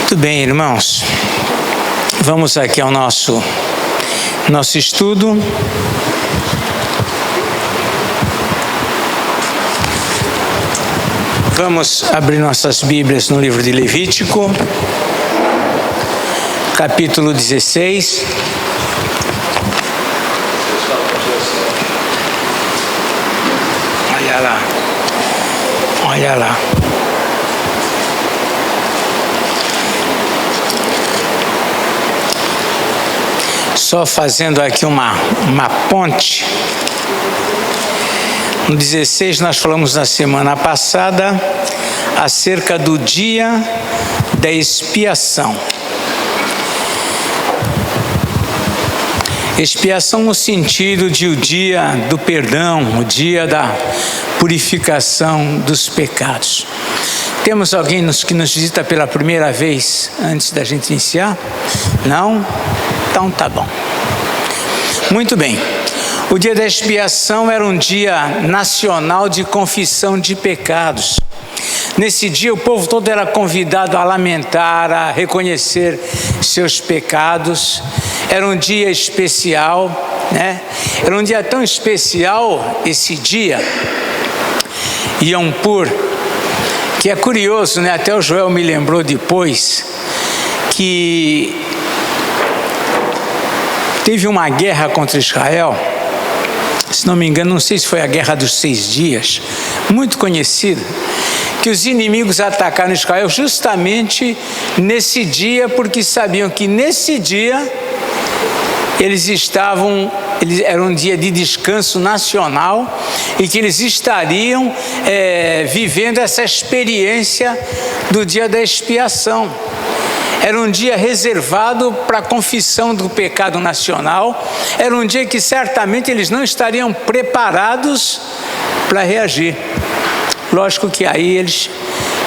Muito bem, irmãos. Vamos aqui ao nosso estudo. Vamos abrir nossas Bíblias no livro de Levítico, capítulo 16. Olha lá. Olha lá. Só fazendo aqui uma ponte. No 16 nós falamos na semana passada acerca do dia da expiação. Expiação no sentido de o dia do perdão, o dia da purificação dos pecados. Temos alguém que nos visita pela primeira vez antes da gente iniciar? Não? Então tá bom. Muito bem. O dia da expiação era um dia nacional de confissão de pecados. Nesse dia o povo todo era convidado a lamentar, a reconhecer seus pecados. Era um dia especial, né? Era um dia tão especial esse dia, Yom Kippur, que é curioso, né? Até o Joel me lembrou depois que teve uma guerra contra Israel, se não me engano, não sei se foi a Guerra dos 6 Dias, muito conhecida, que os inimigos atacaram Israel justamente nesse dia, porque sabiam que nesse dia era um dia de descanso nacional e que eles estariam vivendo essa experiência do dia da expiação. Era um dia reservado para a confissão do pecado nacional, era um dia que certamente eles não estariam preparados para reagir. Lógico que aí eles,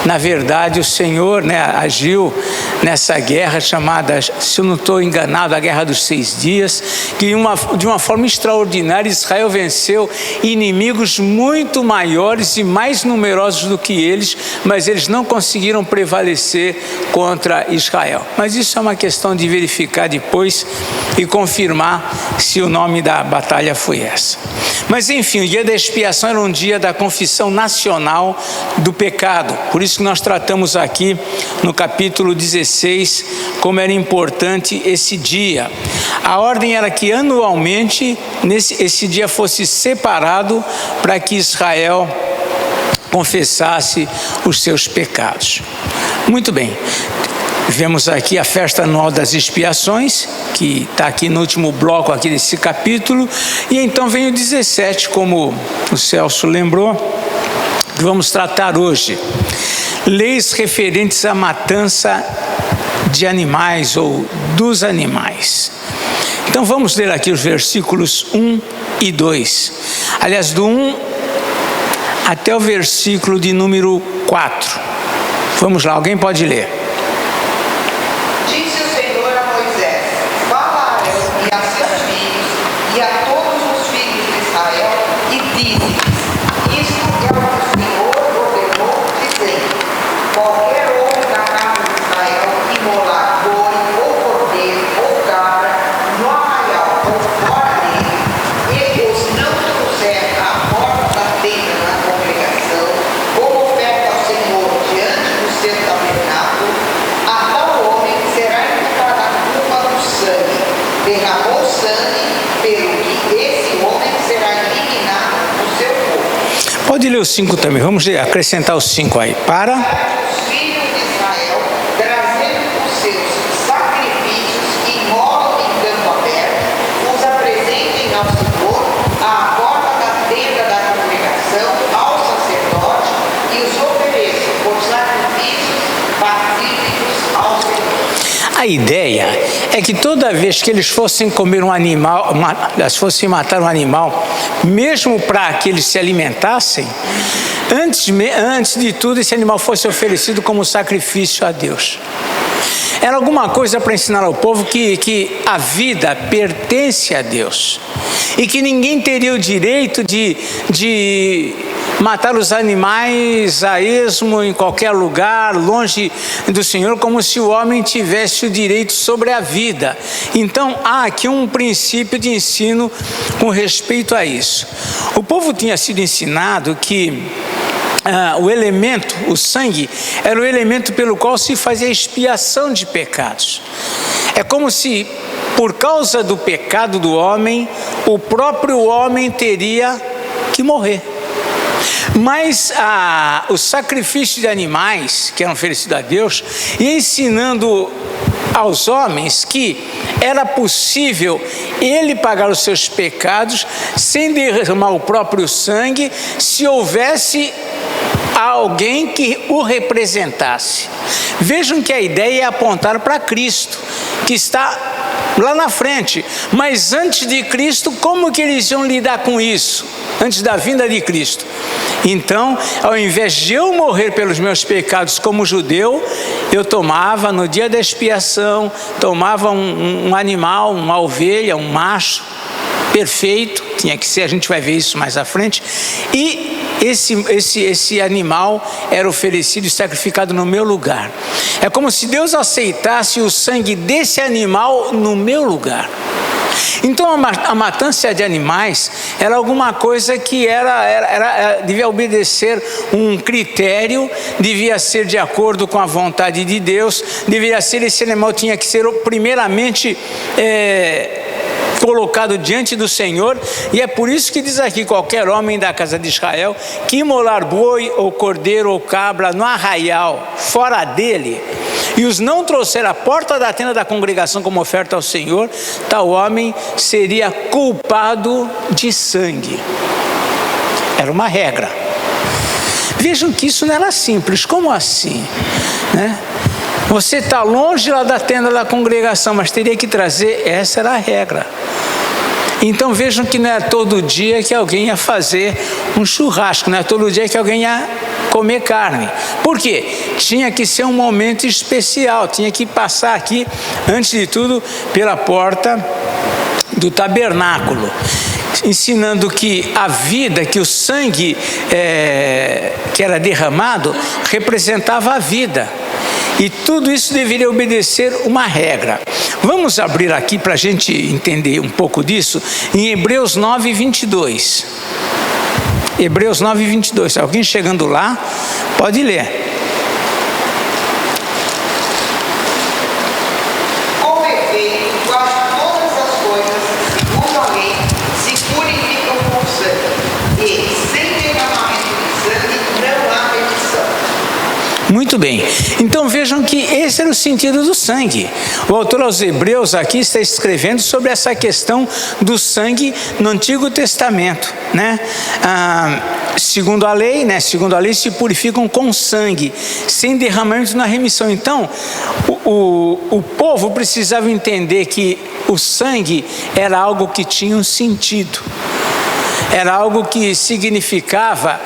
na verdade, o Senhor, né, agiu nessa guerra chamada, se eu não estou enganado, a Guerra dos 6 Dias, que de uma forma extraordinária Israel venceu inimigos muito maiores e mais numerosos do que eles, mas eles não conseguiram prevalecer contra Israel. Mas isso é uma questão de verificar depois e confirmar se o nome da batalha foi essa. Mas enfim, o dia da expiação era um dia da confissão nacional do pecado. Por isso que nós tratamos aqui no capítulo 16 como era importante esse dia. A ordem era que anualmente esse dia fosse separado para que Israel confessasse os seus pecados. Muito bem. Vemos aqui a festa anual das expiações, que está aqui no último bloco aqui desse capítulo, e então vem o 17, como o Celso lembrou, que vamos tratar hoje. Leis referentes à matança de animais ou dos animais. Então vamos ler aqui os versículos 1 e 2. Aliás, do 1 até o versículo de número 4. Vamos lá, alguém pode ler. Pode ler os 5 também, vamos acrescentar os 5 aí. Para os filhos de Israel, trazendo os seus sacrifícios que imolam em campo aberto, os apresentem ao Senhor, à porta da tenda da congregação, ao sacerdote, e os ofereçam por sacrifícios pacíficos ao Senhor. A ideia é que toda vez que eles fossem comer um animal, fossem matar um animal, mesmo para que eles se alimentassem, antes de tudo esse animal fosse oferecido como sacrifício a Deus. Era alguma coisa para ensinar ao povo que a vida pertence a Deus e que ninguém teria o direito de matar os animais a esmo em qualquer lugar, longe do Senhor, como se o homem tivesse o direito sobre a vida. Então há aqui um princípio de ensino com respeito a isso. O povo tinha sido ensinado que o elemento, o sangue, era o elemento pelo qual se fazia a expiação de pecados. É como se, por causa do pecado do homem, o próprio homem teria que morrer. Mas o sacrifício de animais, que eram oferecidos a Deus, ia ensinando aos homens que era possível ele pagar os seus pecados sem derramar o próprio sangue, se houvesse alguém que o representasse. Vejam que a ideia é apontar para Cristo, que está lá na frente. Mas antes de Cristo, como que eles iam lidar com isso? Antes da vinda de Cristo. Então, ao invés de eu morrer pelos meus pecados como judeu, eu tomava no dia da expiação, tomava um animal, uma ovelha, um macho perfeito, tinha que ser, a gente vai ver isso mais à frente, e esse animal era oferecido e sacrificado no meu lugar. É como se Deus aceitasse o sangue desse animal no meu lugar. Então a matança de animais era alguma coisa que devia obedecer um critério, devia ser de acordo com a vontade de Deus, esse animal tinha que ser primeiramente colocado diante do Senhor, e é por isso que diz aqui: qualquer homem da casa de Israel que imolar boi ou cordeiro ou cabra no arraial fora dele e os não trouxer à porta da tenda da congregação como oferta ao Senhor, tal homem seria culpado de sangue. Era uma regra. Vejam que isso não era simples. Como assim, né? Você está longe lá da tenda da congregação, mas teria que trazer, essa era a regra. Então vejam que não é todo dia que alguém ia fazer um churrasco, não é todo dia que alguém ia comer carne. Por quê? Tinha que ser um momento especial, tinha que passar aqui, antes de tudo, pela porta do tabernáculo, ensinando que a vida, que o sangue que era derramado, representava a vida. E tudo isso deveria obedecer uma regra. Vamos abrir aqui para a gente entender um pouco disso, em Hebreus 9, 22. Hebreus 9, 22. Alguém chegando lá, pode ler. Com efeito, quase todas as coisas, segundo a lei, se purificam com sangue, e sem derramamento de sangue não há remissão. Muito bem, então vejam que esse era o sentido do sangue. O autor aos Hebreus aqui está escrevendo sobre essa questão do sangue no Antigo Testamento, né? Segundo a lei, se purificam com sangue, sem derramamento na remissão. Então, o povo precisava entender que o sangue era algo que tinha um sentido. Era algo que significava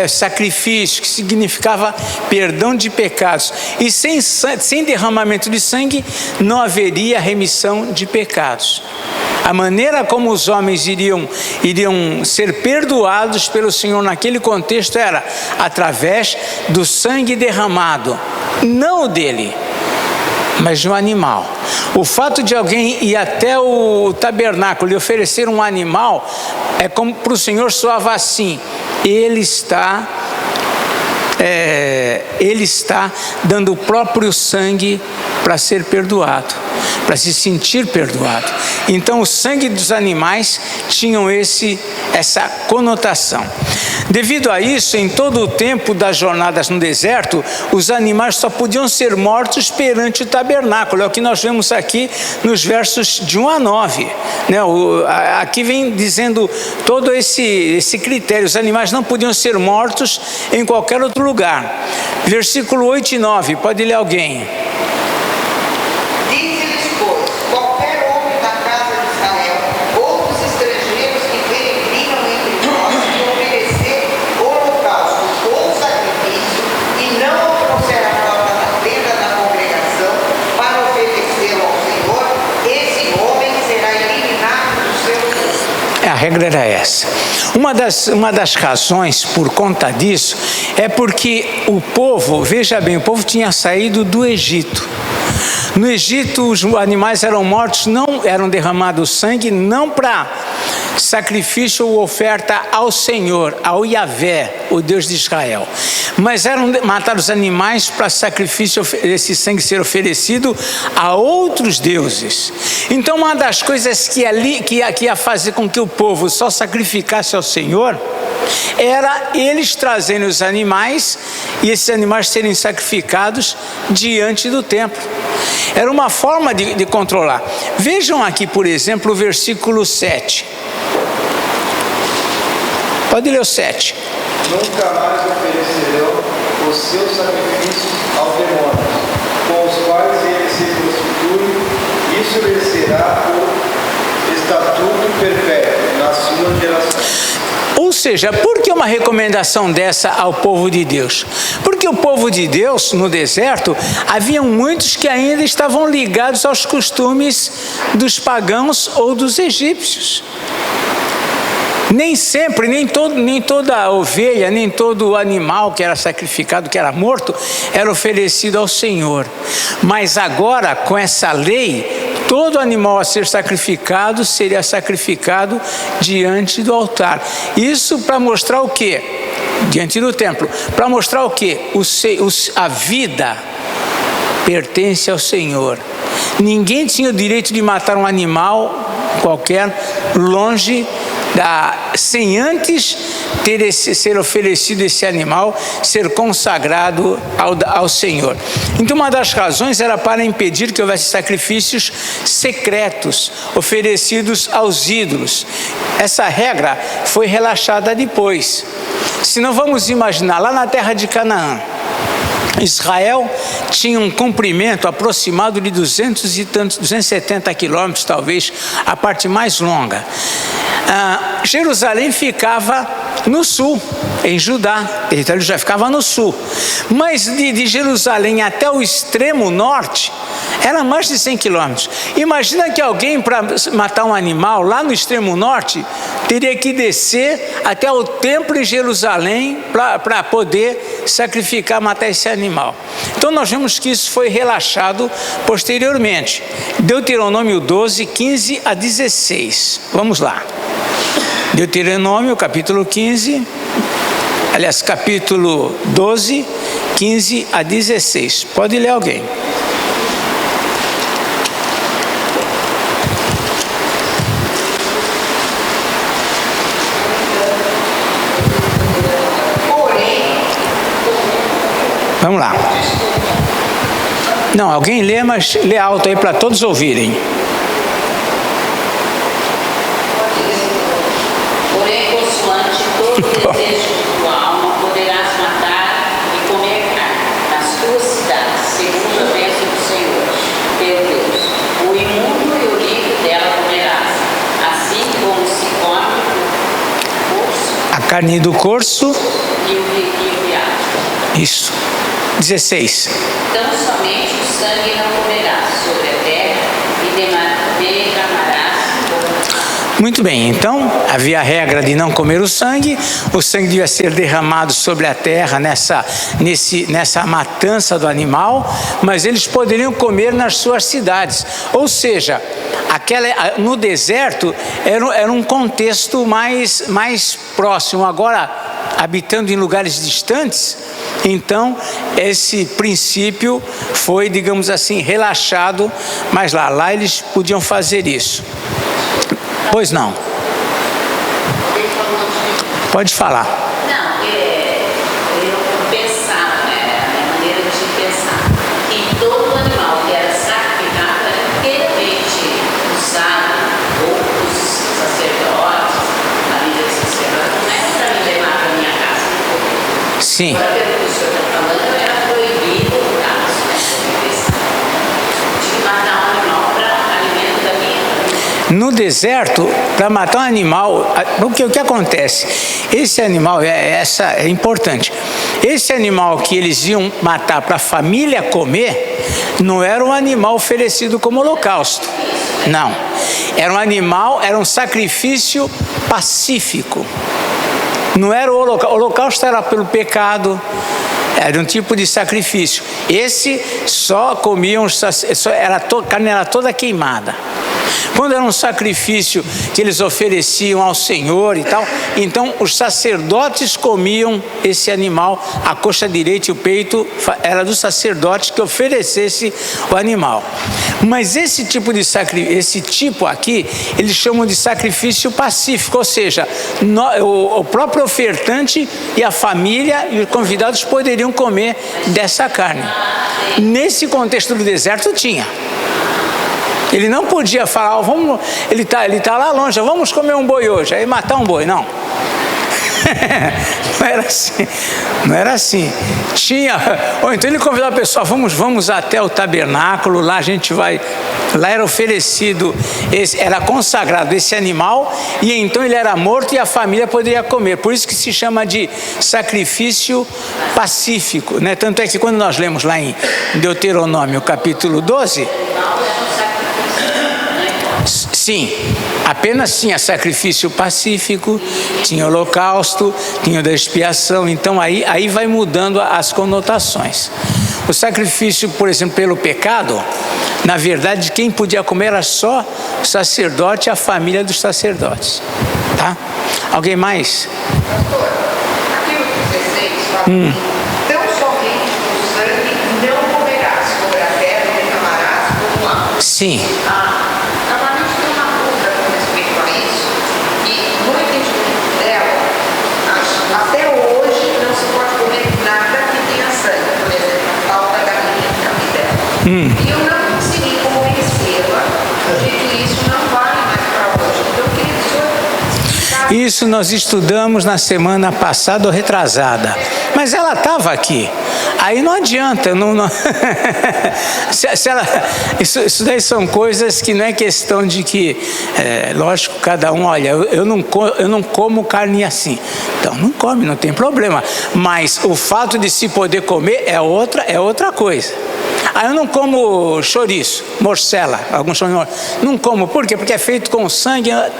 sacrifício, que significava perdão de pecados. E sem derramamento de sangue não haveria remissão de pecados. A maneira como os homens iriam ser perdoados pelo Senhor naquele contexto era através do sangue derramado, não o dele, mas de um animal. O fato de alguém ir até o tabernáculo e oferecer um animal é como para o Senhor soava assim: ele está dando o próprio sangue para ser perdoado, para se sentir perdoado. Então o sangue dos animais tinham essa conotação. Devido a isso, em todo o tempo das jornadas no deserto, os animais só podiam ser mortos perante o tabernáculo. É o que nós vemos aqui nos versos de 1 a 9. Né? Aqui vem dizendo todo esse critério. Os animais não podiam ser mortos em qualquer outro lugar. Versículo 8 e 9, pode ler alguém. Dize-lhes, pois, qualquer homem da casa de Israel, ou dos estrangeiros que peregrinam entre nós, que oferecer holocausto ou sacrifício, e não o trouxer à porta da tenda da congregação para oferecê-lo ao Senhor, esse homem será eliminado do seu povo. A regra era essa. Uma das razões por conta disso é porque o povo, veja bem, o povo tinha saído do Egito. No Egito, os animais eram mortos, não eram derramados sangue, não para sacrifício ou oferta ao Senhor, ao Yahvé, o Deus de Israel, mas eram matados animais para sacrifício, esse sangue ser oferecido a outros deuses. Então, uma das coisas que ia fazer com que o povo só sacrificasse ao Senhor era eles trazerem os animais e esses animais serem sacrificados diante do templo. Era uma forma de controlar. Vejam aqui, por exemplo, o versículo 7. Pode ler o 7. Nunca mais oferecerão os seus sacrifícios aos demônios, com os quais eles se prostituem. Isso lhes será por estatuto perpétuo na sua geração. Ou seja, por que uma recomendação dessa ao povo de Deus? Porque o povo de Deus, no deserto, haviam muitos que ainda estavam ligados aos costumes dos pagãos ou dos egípcios. Nem sempre, nem toda ovelha, nem todo animal que era sacrificado, que era morto, era oferecido ao Senhor. Mas agora, com essa lei, todo animal a ser sacrificado seria sacrificado diante do altar. Isso para mostrar o quê? Diante do templo. Para mostrar o quê? A vida pertence ao Senhor. Ninguém tinha o direito de matar um animal qualquer longe sem antes ser oferecido esse animal, ser consagrado ao Senhor. Então, uma das razões era para impedir que houvesse sacrifícios secretos oferecidos aos ídolos. Essa regra foi relaxada depois. Se não, vamos imaginar, lá na terra de Canaã, Israel tinha um comprimento aproximado de 270 quilômetros, talvez a parte mais longa. Jerusalém ficava no sul, em Judá, então ele já ficava no sul, mas de Jerusalém até o extremo norte era mais de 100 quilômetros. Imagina que alguém, para matar um animal lá no extremo norte, teria que descer até o templo em Jerusalém para poder sacrificar, matar esse animal. Então nós vemos que isso foi relaxado posteriormente. Deuteronômio 12, 15 a 16. Vamos lá. Deuteronômio, capítulo 15, aliás, capítulo 12, 15 a 16. Pode ler alguém. Vamos lá. Não, alguém lê, mas lê alto aí para todos ouvirem. Porém, consoante todo desejo de tua alma, poderás matar e comer carne nas tuas cidades, segundo a bênção do Senhor, teu Deus. O imundo e o líquido dela comerás, assim como se come o corso. A carne do corso. E o veado. Isso. 16. Então somente o sangue não comerás sobre a terra e derramarás. Muito bem, então havia a regra de não comer o sangue devia ser derramado sobre a terra nessa matança do animal, mas eles poderiam comer nas suas cidades. Ou seja, no deserto era um contexto mais próximo. Agora, habitando em lugares distantes, então esse princípio foi, digamos assim, relaxado, mas lá eles podiam fazer isso. Pois não. Pode falar. Não, eu pensava, né, a minha maneira de pensar, que todo animal que era sacrificado era inteiramente usado, ou os sacerdotes, a vida de sacerdote, não é para me levar para minha casa. Sim. Agora, pelo que o senhor está falando, era proibido, no caso, de matar um animal para alimento da minha família. No deserto, para matar um animal, o que acontece? Esse animal, é importante, esse animal que eles iam matar para a família comer, não era um animal oferecido como holocausto. Não. Era um animal, era um sacrifício pacífico. Não era o holocausto. O holocausto era pelo pecado. Era um tipo de sacrifício. Esse só comiam, a carne era toda queimada. Quando era um sacrifício que eles ofereciam ao Senhor e tal, então os sacerdotes comiam esse animal, a coxa direita e o peito era do sacerdote que oferecesse o animal. Mas esse tipo aqui, eles chamam de sacrifício pacífico, ou seja, o próprio ofertante e a família e os convidados poderiam comer dessa carne. Nesse contexto do deserto tinha. Ele não podia falar, ele tá lá longe, vamos comer um boi hoje, aí matar um boi, não. Não era assim. Ou então ele convidava a pessoa, vamos até o tabernáculo, lá a gente vai, lá era oferecido, era consagrado esse animal, e então ele era morto e a família poderia comer. Por isso que se chama de sacrifício pacífico, né? Tanto é que quando nós lemos lá em Deuteronômio capítulo 12, sim, apenas tinha sacrifício pacífico, tinha holocausto, tinha da expiação, então aí vai mudando as conotações. O sacrifício, por exemplo, pelo pecado, na verdade quem podia comer era só o sacerdote e a família dos sacerdotes, tá? Alguém mais? Pastor, aqui no 16 fala tão somente o sangue não comerás, sobre a terra e derramarás como água. Sim. Normalmente tem uma dúvida com respeito a isso, e no entendimento dela, até hoje não se pode comer nada que tenha sangue, por exemplo, a pau da galinha que cabe dela. E eu não consegui convencê-la de que isso não vale mais para hoje. Então eu queria que o senhor... Isso nós estudamos na semana passada ou retrasada, mas ela estava aqui. Aí não adianta, isso daí são coisas que não é questão de que, lógico, cada um, olha, eu não como carne assim, então não come, não tem problema, mas o fato de se poder comer é outra coisa. Aí eu não como chouriço, morcela, alguns chamam de não como, por quê? Porque é feito com sangue, tá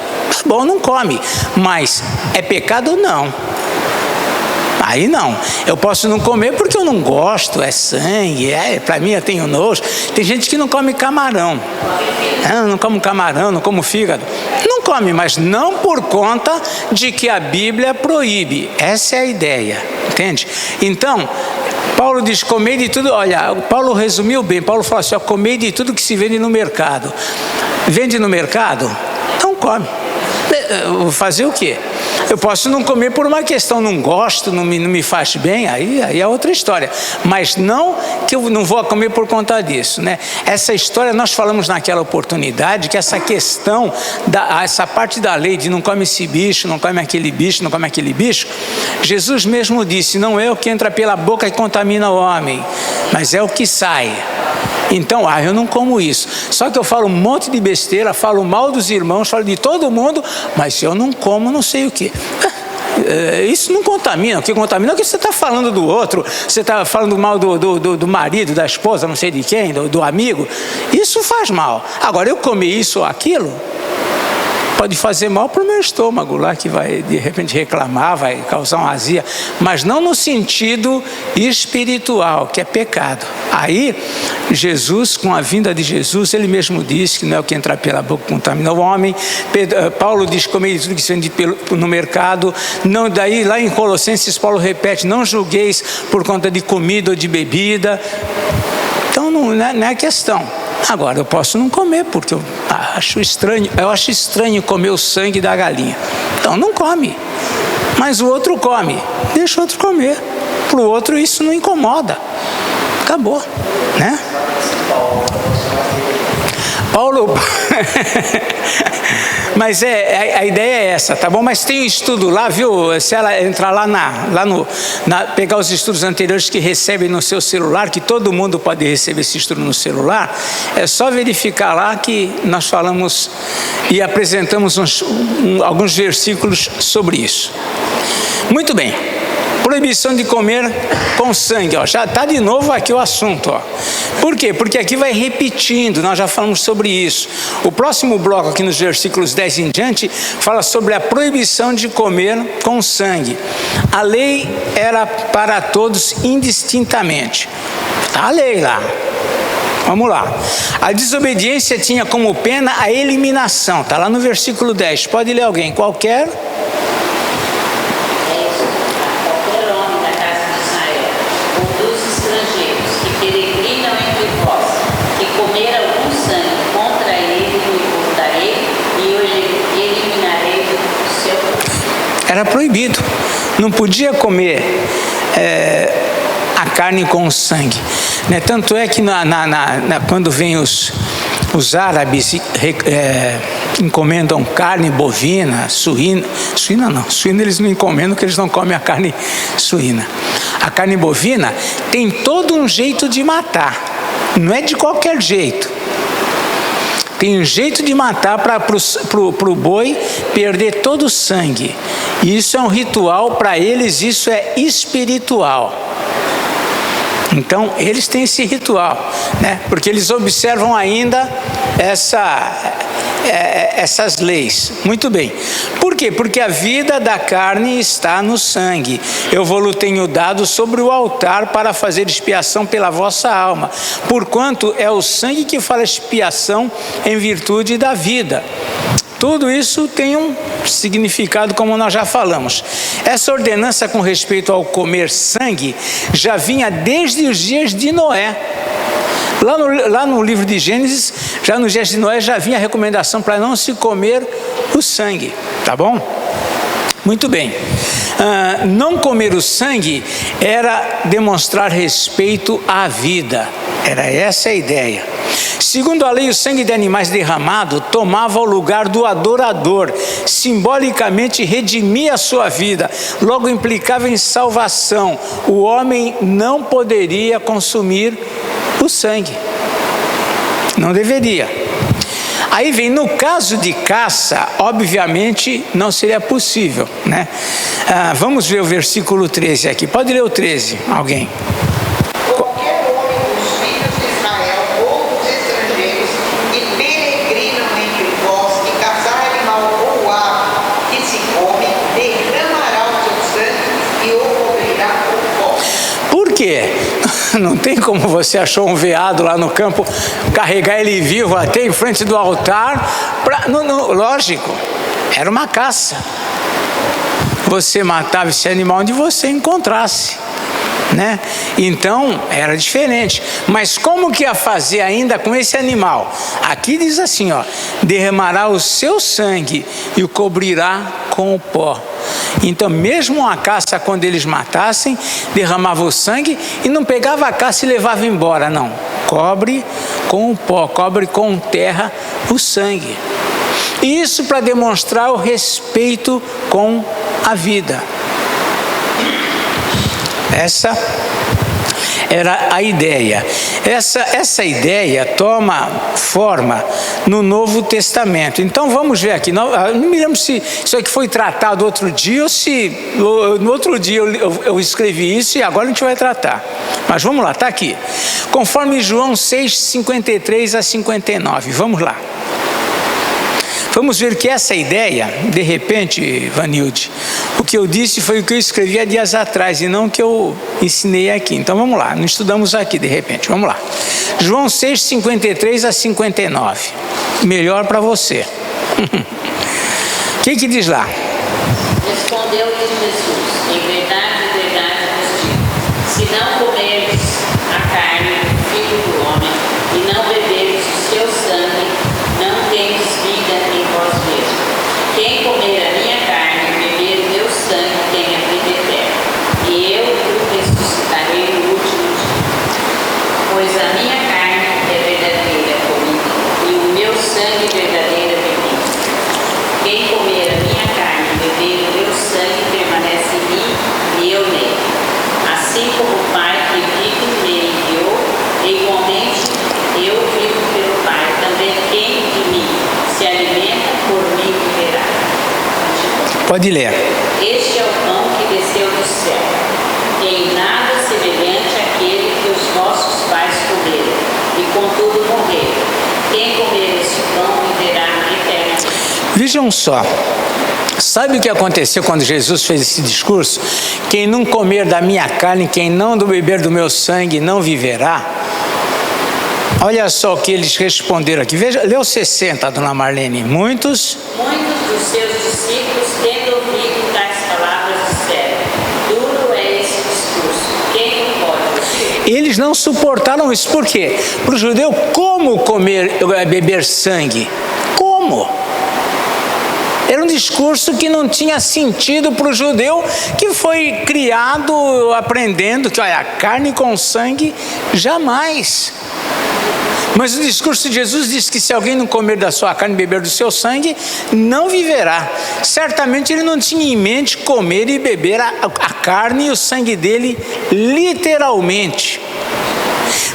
bom, não come, mas é pecado? Não. Aí não, eu posso não comer porque eu não gosto, é sangue, para mim eu tenho nojo. Tem gente que não come camarão, não como camarão, não como fígado, não come, mas não por conta de que a Bíblia proíbe, essa é a ideia, entende? Então, Paulo diz, comei de tudo, olha, Paulo resumiu bem, Paulo falou assim, comei de tudo que se vende no mercado. Vende no mercado? Então come. Vou fazer o quê? Eu posso não comer por uma questão, não gosto, não me faz bem, aí é outra história. Mas não que eu não vou comer por conta disso, né? Essa história, nós falamos naquela oportunidade que essa questão, essa parte da lei de não come esse bicho, não come aquele bicho, não come aquele bicho, Jesus mesmo disse, não é o que entra pela boca que contamina o homem, mas é o que sai. Então, eu não como isso. Só que eu falo um monte de besteira, falo mal dos irmãos, falo de todo mundo, mas eu não como não sei o quê. Isso não contamina. O que contamina é que você está falando do outro, você está falando mal do marido, da esposa, não sei de quem, do amigo. Isso faz mal. Agora, eu comer isso ou aquilo, pode fazer mal para o meu estômago lá, que vai de repente reclamar, vai causar uma azia, mas não no sentido espiritual, que é pecado. Aí, Jesus, com a vinda de Jesus, ele mesmo disse que não é o que entrar pela boca contamina o homem. Paulo diz, comei tudo que se vende no mercado. Não, daí lá em Colossenses, Paulo repete, não julgueis por conta de comida ou de bebida. Então não é questão. Agora, eu posso não comer, porque eu acho estranho comer o sangue da galinha. Então não come. Mas o outro come. Deixa o outro comer. Para o outro isso não incomoda. Acabou, né? Paulo... Mas a ideia é essa, tá bom? Mas tem um estudo lá, viu? Se ela entrar lá pegar os estudos anteriores que recebem no seu celular, que todo mundo pode receber esse estudo no celular, é só verificar lá que nós falamos e apresentamos alguns versículos sobre isso. Muito bem. proibição de comer com sangue, ó, já está de novo aqui o assunto, ó. Por quê? Porque aqui vai repetindo, nós já falamos sobre isso. O próximo bloco aqui nos versículos 10 em diante fala sobre a proibição de comer com sangue. A lei era para todos indistintamente. Está a lei lá. Vamos lá. A desobediência tinha como pena a eliminação. Está lá no versículo 10. Pode ler alguém? Qualquer homem da casa de Israel, ou dos estrangeiros que peregrinam entre vós, que comer algum sangue contra ele, o cortarei e o eliminarei do seu povo. era proibido. Não podia comer a carne com sangue, né? Tanto é que quando vem os árabes encomendam carne bovina, suína eles não encomendam, porque eles não comem a carne suína. A carne bovina tem todo um jeito de matar, não é de qualquer jeito. Tem um jeito de matar para o boi perder todo o sangue. E isso é um ritual, para eles isso é espiritual. Então, eles têm esse ritual, né? Porque eles observam ainda essas leis. Muito bem. Por quê? Porque a vida da carne está no sangue. Eu vou-lo tenho dado sobre o altar para fazer expiação pela vossa alma, porquanto é o sangue que faz expiação em virtude da vida. Tudo isso tem um significado, como nós já falamos. Essa ordenança com respeito ao comer sangue já vinha desde os dias de Noé. Lá no livro de Gênesis, já nos dias de Noé, já vinha a recomendação para não se comer o sangue, tá bom? Muito bem. Não comer o sangue era demonstrar respeito à vida. Era essa a ideia. Segundo a lei, o sangue de animais derramado tomava o lugar do adorador, simbolicamente redimia a sua vida, logo implicava em salvação. O homem não poderia consumir o sangue, não deveria. Aí vem, no caso de caça, obviamente não seria possível, né? Vamos ver o versículo 13 aqui. Pode ler o 13, alguém? Qualquer homem dos filhos de Israel ou dos estrangeiros que peregrinam entre vós, que caçar animal ou ave que se come, derramará o seu sangue e o cobrirá com pó. Por quê? Não tem como você achou um veado lá no campo, carregar ele vivo até em frente do altar. Lógico, era uma caça. Você matava esse animal onde você encontrasse, né? Então era diferente. Mas como que ia fazer ainda com esse animal? Aqui diz assim, ó: derramará o seu sangue e o cobrirá com o pó. Então, mesmo a caça, quando eles matassem, derramava o sangue e não pegava a caça e levava embora, não. Cobre com o pó, cobre com terra o sangue. E isso para demonstrar o respeito com a vida. Essa era a ideia. Essa ideia toma forma no Novo Testamento. Então vamos ver aqui. Não me lembro se isso aqui foi tratado outro dia ou se no outro dia eu escrevi isso e agora a gente vai tratar. Mas vamos lá, está aqui. Conforme João 6, 53 a 59. Vamos lá. Vamos ver que essa ideia, de repente, Vanilde, o que eu disse foi o que eu escrevi há dias atrás e não o que eu ensinei aqui. Então vamos lá, não estudamos aqui de repente, vamos lá. João 6, 53 a 59. Melhor para você. O que diz lá? Respondeu-lhes Jesus: em verdade, vos digo, se não comerdes a carne do Filho do Homem e não beberdes o seu sangue, não tendes vida em vós mesmos. Quem comer a minha carne e beber o meu sangue tem a vida eterna, e eu o ressuscitarei no último dia. Pois a minha carne é verdadeira comida, e o meu sangue verdadeira bebida. Quem comer a minha carne e beber o meu sangue permanece em mim e eu nele. Assim como o Pai que vive me enviou, igualmente eu vivo pelo Pai. Também quem de mim se alimenta, por mim viverá. Pode ler. Este é o pão que desceu do céu. Vejam só, sabe o que aconteceu quando Jesus fez esse discurso? Quem não comer da minha carne, quem não beber do meu sangue, não viverá. Olha só o que eles responderam aqui. Veja, lê o 60, dona Marlene. Muitos dos seus discípulos, tendo ouvido tais palavras, disseram: duro é esse discurso, quem o pode ouvir? Eles não suportaram isso. Por quê? Para o judeu, como beber sangue? Como? Era um discurso que não tinha sentido para o judeu, que foi criado aprendendo que, olha, carne com sangue, jamais. Mas o discurso de Jesus diz que se alguém não comer da sua carne e beber do seu sangue, não viverá. Certamente ele não tinha em mente comer e beber a carne e o sangue dele literalmente.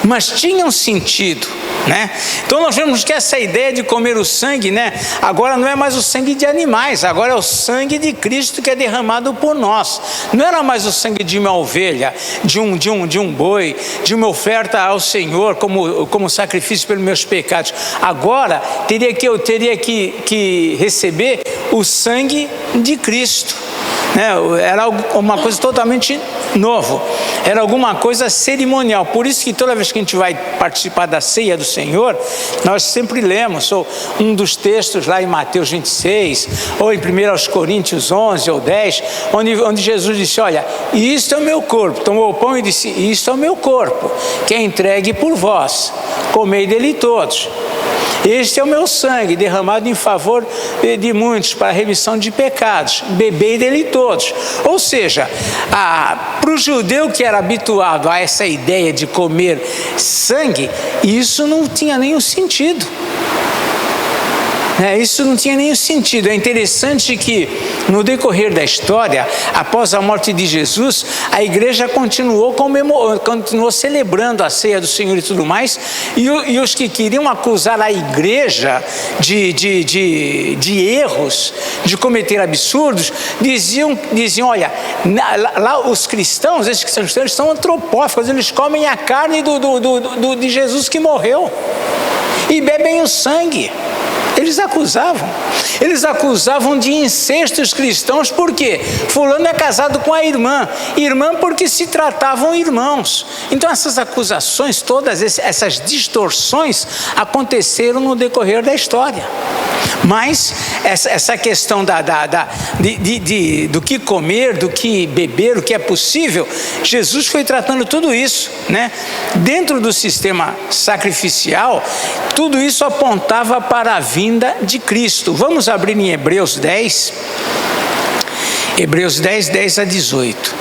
Mas tinha um sentido, né? Então nós vemos que essa ideia de comer o sangue, né? Agora não é mais o sangue de animais, agora é o sangue de Cristo que é derramado por nós. Não era mais o sangue de uma ovelha, de um boi, de uma oferta ao Senhor como sacrifício pelos meus pecados. Agora eu teria que receber o sangue de Cristo. Era uma coisa totalmente novo, era alguma coisa cerimonial. Por isso que toda vez que a gente vai participar da ceia do Senhor, nós sempre lemos um dos textos lá em Mateus 26, ou em 1 Coríntios 11 ou 10, onde Jesus disse: olha, isto é o meu corpo. Tomou o pão e disse: isto é o meu corpo, que é entregue por vós, comei dele todos. Este é o meu sangue, derramado em favor de muitos, para a remissão de pecados. Bebei dele todos. Ou seja, para o judeu que era habituado a essa ideia de comer sangue, isso não tinha nenhum sentido. Isso não tinha nenhum sentido. É interessante que no decorrer da história, após a morte de Jesus, a igreja continuou celebrando a ceia do Senhor e tudo mais, e os que queriam acusar a igreja de erros, de cometer absurdos, diziam: olha, lá os cristãos, esses cristãos são antropófagos, eles comem a carne de Jesus que morreu e bebem o sangue. Eles acusavam de incesto os cristãos. Por quê? Fulano é casado com a irmã porque se tratavam irmãos. Então essas acusações todas, essas distorções aconteceram no decorrer da história. Mas essa questão do que comer, do que beber, o que é possível, Jesus foi tratando tudo isso, né? Dentro do sistema sacrificial, tudo isso apontava para a vinda de Cristo. Vamos abrir em Hebreus 10, Hebreus 10, 10 a 18.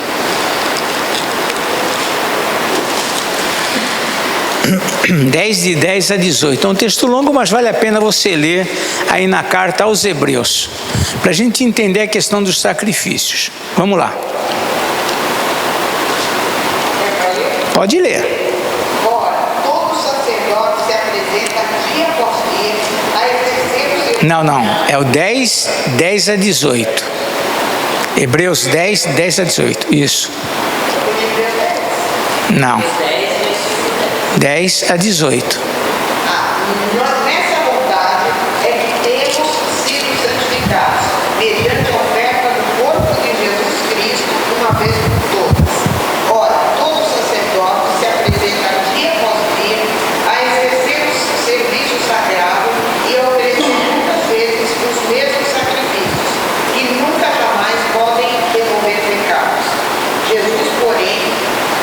De 10 a 18. É um texto longo, mas vale a pena você ler aí na carta aos Hebreus, para a gente entender a questão dos sacrifícios. Vamos lá. Pode ler. Todo sacerdote se apresenta dia após dia a exercer o seu... Não, é o 10, 10 a 18. Hebreus 10, 10 a 18. Isso. Não. 10 a 18. Nessa vontade é que temos sido santificados, mediante a oferta do corpo de Jesus Cristo, uma vez por todas. Ora, todo sacerdote se apresenta dia após dia a exercer o serviço sagrado e a oferecer muitas vezes os mesmos sacrifícios, que nunca jamais podem remover pecados. Jesus, porém,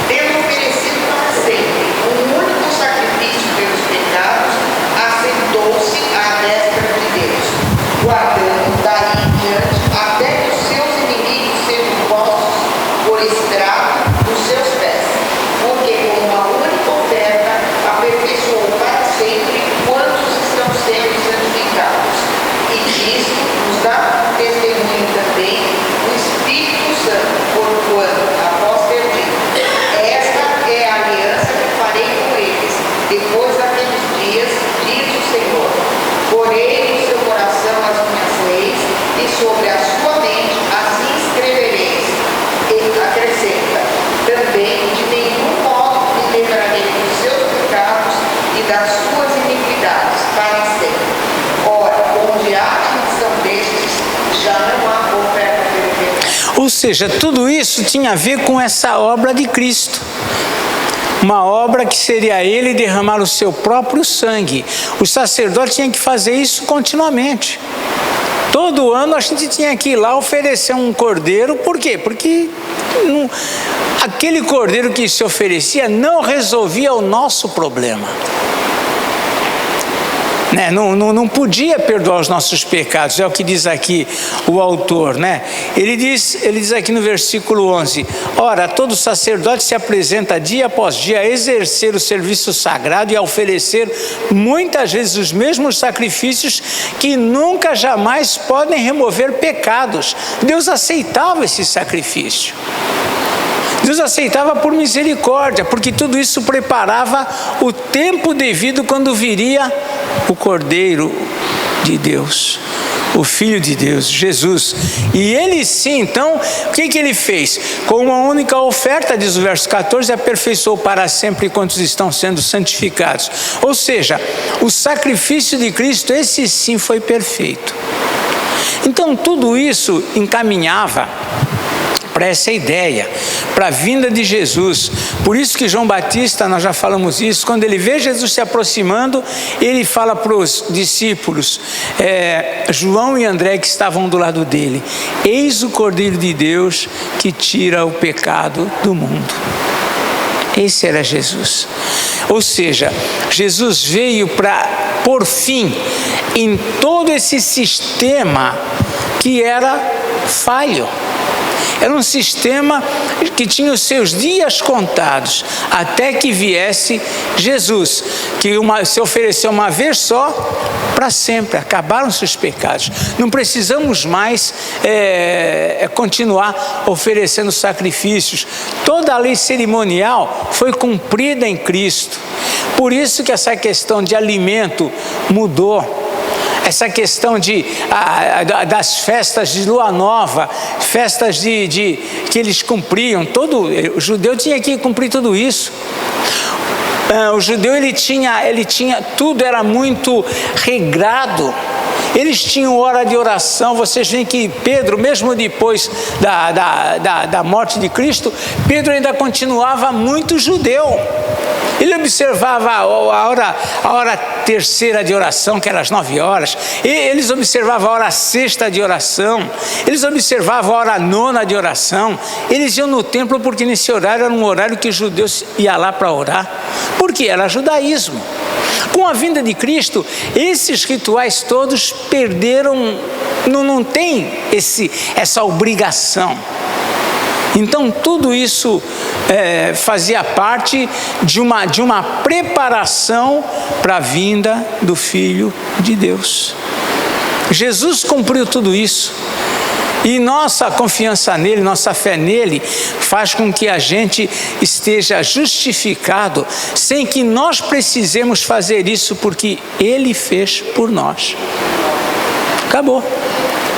tendo oferecido para sempre um único sacrifício pelos pecados, a Ou seja, tudo isso tinha a ver com essa obra de Cristo. Uma obra que seria ele derramar o seu próprio sangue. O sacerdote tinha que fazer isso continuamente. Todo ano a gente tinha que ir lá oferecer um cordeiro. Por quê? Porque aquele cordeiro que se oferecia não resolvia o nosso problema. Né? Não podia perdoar os nossos pecados, é o que diz aqui o autor, né? Ele diz aqui no versículo 11: ora, todo sacerdote se apresenta dia após dia a exercer o serviço sagrado e a oferecer muitas vezes os mesmos sacrifícios que nunca jamais podem remover pecados. Deus aceitava esse sacrifício. Deus aceitava por misericórdia, porque tudo isso preparava o tempo devido quando viria o Cordeiro de Deus, o Filho de Deus, Jesus. E ele sim, então, o que ele fez? Com uma única oferta, diz o verso 14, aperfeiçoou para sempre quantos estão sendo santificados. Ou seja, o sacrifício de Cristo, esse sim foi perfeito. Então tudo isso encaminhava para essa ideia, para a vinda de Jesus. Por isso que João Batista, nós já falamos isso, quando ele vê Jesus se aproximando, ele fala para os discípulos, João e André que estavam do lado dele: eis o Cordeiro de Deus que tira o pecado do mundo. Esse era Jesus. Ou seja, Jesus veio para pôr fim em todo esse sistema que era falho. Era um sistema que tinha os seus dias contados, até que viesse Jesus, que se ofereceu uma vez só, para sempre, acabaram-se os pecados. Não precisamos mais continuar oferecendo sacrifícios. Toda a lei cerimonial foi cumprida em Cristo. Por isso que essa questão de alimento mudou. Essa questão das festas de lua nova, festas que eles cumpriam, o judeu tinha que cumprir tudo isso. O judeu ele tinha tudo, era muito regrado. Eles tinham hora de oração. Vocês veem que Pedro, mesmo depois da morte de Cristo, Pedro ainda continuava muito judeu. Ele observava a hora terceira de oração, que era às 9 horas. Eles observavam a hora sexta de oração. Eles observavam a hora nona de oração. Eles iam no templo porque nesse horário era um horário que os judeus iam lá para orar. Por quê? Era judaísmo. Com a vinda de Cristo, esses rituais todos perderam, não tem essa obrigação. Então tudo isso fazia parte de uma preparação para a vinda do Filho de Deus. Jesus cumpriu tudo isso. E nossa confiança nele, nossa fé nele, faz com que a gente esteja justificado, sem que nós precisemos fazer isso, porque ele fez por nós. Acabou.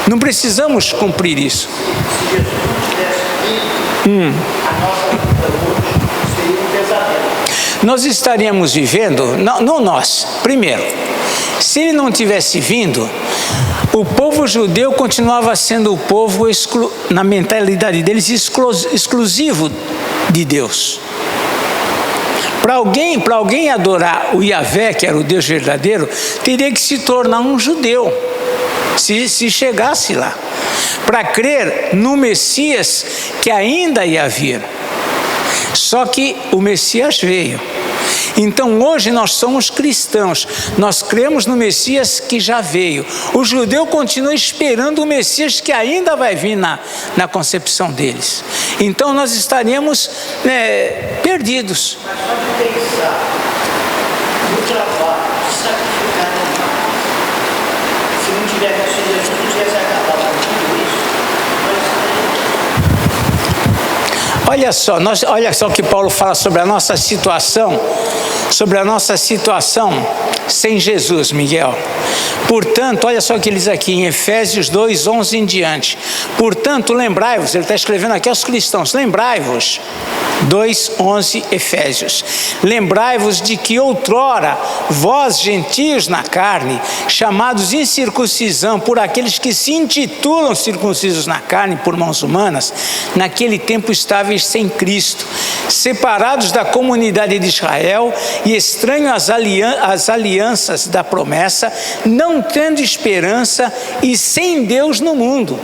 Não precisamos cumprir isso. Se Jesus não tivesse vindo, a nossa vida hoje seria um pesadelo. Nós estaríamos vivendo, não nós, primeiro, se ele não tivesse vindo, o povo judeu continuava sendo o povo, na mentalidade deles, exclusivo de Deus. Para alguém adorar o Yahvé, que era o Deus verdadeiro, teria que se tornar um judeu, se chegasse lá, para crer no Messias que ainda ia vir. Só que o Messias veio. Então hoje nós somos cristãos, nós cremos no Messias que já veio. O judeu continua esperando o Messias que ainda vai vir na concepção deles. Então nós estaríamos perdidos. Mas só de pensar no trabalho, de sacrificar animais, se não tivesse acabado com tudo isso, Olha só o que Paulo fala sobre a nossa situação sem Jesus, Miguel. Portanto, olha só o que ele diz aqui em Efésios 2, 11 em diante. Portanto, lembrai-vos, ele está escrevendo aqui aos cristãos, lembrai-vos 2:11 Efésios. Lembrai-vos de que outrora, vós gentios na carne, chamados incircuncisão por aqueles que se intitulam circuncisos na carne por mãos humanas, naquele tempo estáveis sem Cristo, separados da comunidade de Israel e estranhos às alianças da promessa, não tendo esperança e sem Deus no mundo.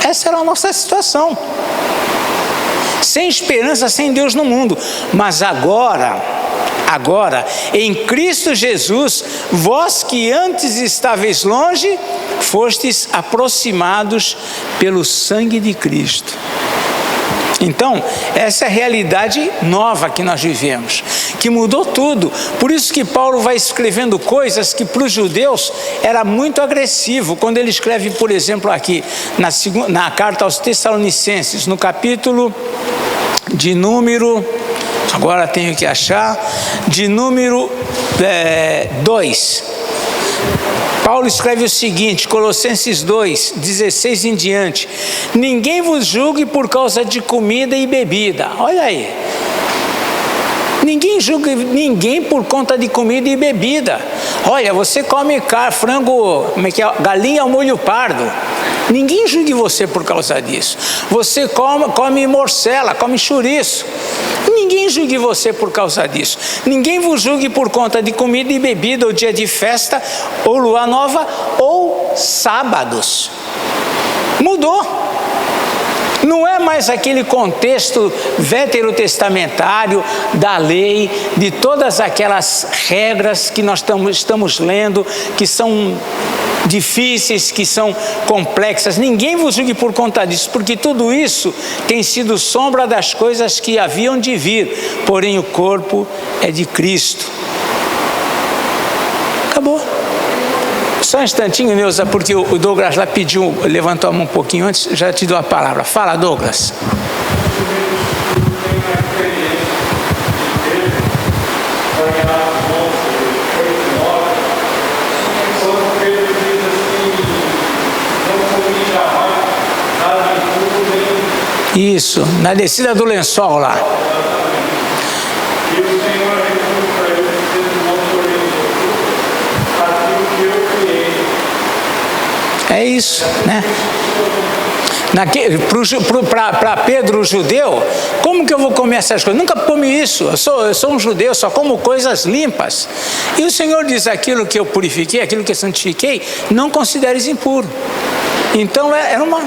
Essa era a nossa situação. Sem esperança, sem Deus no mundo. Mas agora, em Cristo Jesus, vós que antes estáveis longe, fostes aproximados pelo sangue de Cristo. Então, essa é a realidade nova que nós vivemos, que mudou tudo. Por isso que Paulo vai escrevendo coisas que para os judeus era muito agressivo. Quando ele escreve, por exemplo, aqui na carta aos Tessalonicenses, no capítulo de número, agora tenho que achar, de número 2. Paulo escreve o seguinte, Colossenses 2, 16 em diante: ninguém vos julgue por causa de comida e bebida. Olha aí. Ninguém julga ninguém por conta de comida e bebida. Olha, você come frango, galinha ao molho pardo. Ninguém julgue você por causa disso. Você come morcela, come chouriço. Ninguém julgue você por causa disso. Ninguém vos julgue por conta de comida e bebida, ou dia de festa, ou lua nova, ou sábados. Mudou. Não é mais aquele contexto veterotestamentário da lei, de todas aquelas regras que nós estamos lendo, que são difíceis, que são complexas. Ninguém vos julgue por conta disso, porque tudo isso tem sido sombra das coisas que haviam de vir, porém o corpo é de Cristo. Acabou. Só um instantinho, Neuza, porque o Douglas lá pediu, levantou a mão um pouquinho antes, já te dou a palavra. Fala, Douglas. Isso, na descida do lençol lá. É isso, né? Para Pedro, o judeu, como que eu vou comer essas coisas? Nunca comi isso, eu sou um judeu, só como coisas limpas. E o Senhor diz: aquilo que eu purifiquei, aquilo que eu santifiquei, não consideres impuro. Então era uma...